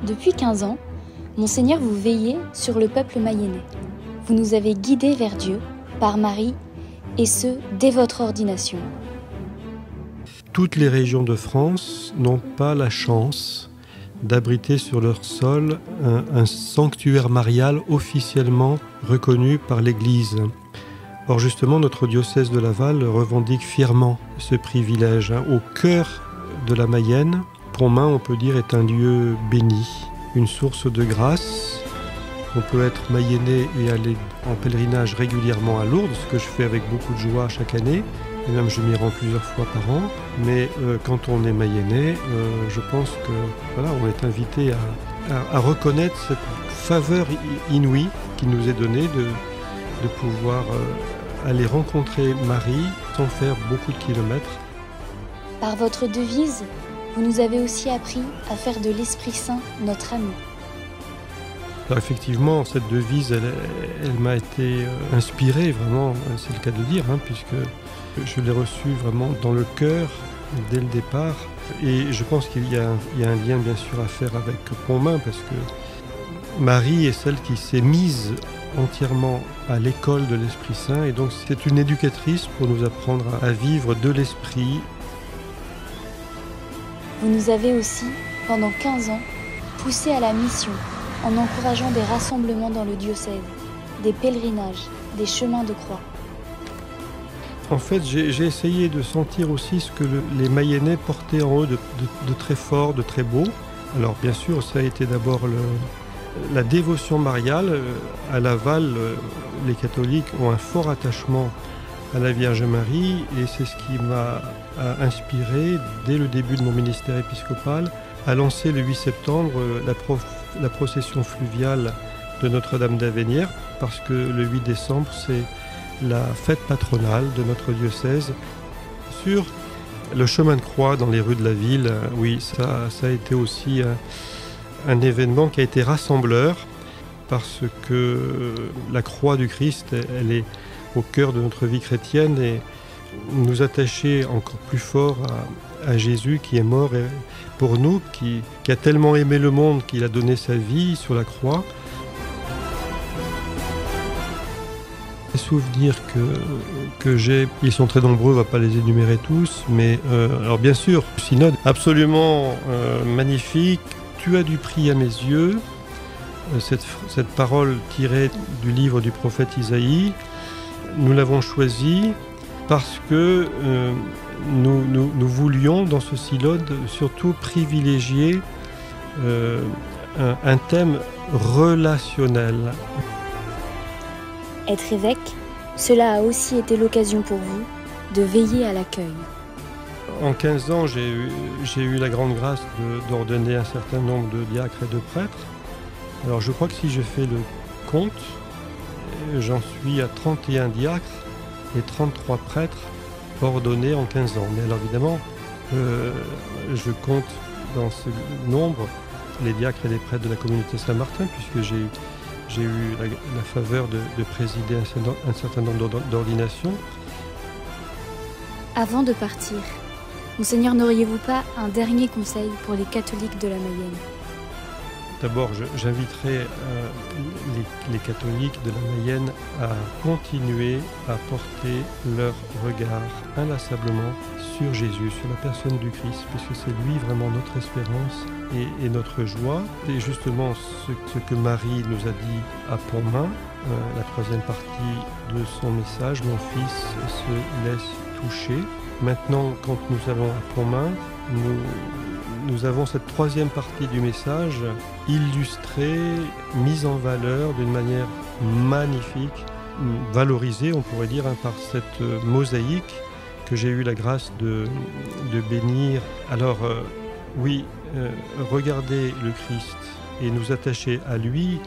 Depuis 15 ans, Monseigneur, vous veillez sur le peuple mayennais. Vous nous avez guidés vers Dieu, par Marie, et ce, dès votre ordination. Toutes les régions de France n'ont pas la chance d'abriter sur leur sol un sanctuaire marial officiellement reconnu par l'Église. Or justement, notre diocèse de Laval revendique fièrement ce privilège. Au cœur de la Mayenne, Pontmain, on peut dire, est un lieu béni, une source de grâce. On peut être mayennais et aller en pèlerinage régulièrement à Lourdes, ce que je fais avec beaucoup de joie chaque année. Et même je m'y rends plusieurs fois par an. Mais quand on est mayennais, je pense que voilà, on est invité à reconnaître cette faveur inouïe qui nous est donnée de pouvoir aller rencontrer Marie sans faire beaucoup de kilomètres. Par votre devise, vous nous avez aussi appris à faire de l'Esprit Saint notre ami. Alors effectivement, cette devise, elle m'a été inspirée, vraiment, c'est le cas de dire, puisque je l'ai reçue vraiment dans le cœur dès le départ. Et je pense qu'il y a un lien bien sûr à faire avec Pontmain, parce que Marie est celle qui s'est mise entièrement à l'école de l'Esprit Saint, et donc c'est une éducatrice pour nous apprendre à vivre de l'Esprit. Vous nous avez aussi, pendant 15 ans, poussé à la mission, en encourageant des rassemblements dans le diocèse, des pèlerinages, des chemins de croix. En fait, j'ai essayé de sentir aussi ce que les Mayennais portaient en eux de très fort, de très beau. Alors bien sûr, ça a été d'abord la dévotion mariale. À Laval, les catholiques ont un fort attachement à la Vierge Marie, et c'est ce qui m'a inspiré, dès le début de mon ministère épiscopal, à lancer le 8 septembre la procession fluviale de Notre-Dame d'Avenir, parce que le 8 décembre, c'est la fête patronale de notre diocèse. Sur le chemin de croix dans les rues de la ville, oui, ça a été aussi un événement qui a été rassembleur, parce que la croix du Christ, elle est au cœur de notre vie chrétienne, et nous attacher encore plus fort à Jésus qui est mort pour nous, qui a tellement aimé le monde qu'il a donné sa vie sur la croix. Les souvenirs que j'ai, ils sont très nombreux, on ne va pas les énumérer tous, mais alors bien sûr, synode absolument magnifique. Tu as du prix à mes yeux, cette parole tirée du livre du prophète Isaïe, nous l'avons choisie parce que nous voulions dans ce synode surtout privilégier un thème relationnel. Être évêque, cela a aussi été l'occasion pour vous de veiller à l'accueil. En 15 ans, j'ai eu la grande grâce d'ordonner un certain nombre de diacres et de prêtres. Alors je crois que si je fais le compte, j'en suis à 31 diacres et 33 prêtres ordonnés en 15 ans. Mais alors évidemment, je compte dans ce nombre les diacres et les prêtres de la communauté Saint-Martin, puisque j'ai eu la faveur de présider un certain nombre d'ordinations. Avant de partir, Monseigneur, n'auriez-vous pas un dernier conseil pour les catholiques de la Mayenne ? D'abord, j'inviterai les catholiques de la Mayenne à continuer à porter leur regard inlassablement sur Jésus, sur la personne du Christ, puisque c'est lui vraiment notre espérance et notre joie. Et justement, ce que Marie nous a dit à Pontmain, la troisième partie de son message, mon fils se laisse toucher. Maintenant, quand nous allons à Pontmain, nous avons cette troisième partie du message illustrée, mise en valeur d'une manière magnifique, valorisée, on pourrait dire, par cette mosaïque que j'ai eu la grâce de bénir. Alors, regarder le Christ et nous attacher à lui,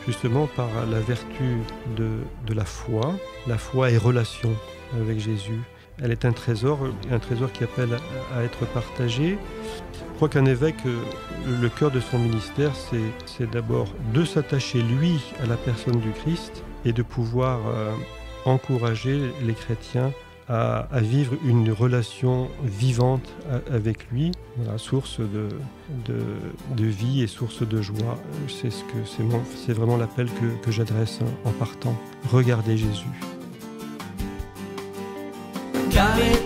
justement par la vertu de la foi et relation avec Jésus. Elle est un trésor qui appelle à être partagé. Je crois qu'un évêque, le cœur de son ministère, c'est d'abord de s'attacher, lui, à la personne du Christ et de pouvoir encourager les chrétiens à vivre une relation vivante avec lui, voilà, source de vie et source de joie. C'est vraiment l'appel que j'adresse en partant. Regardez Jésus. Car il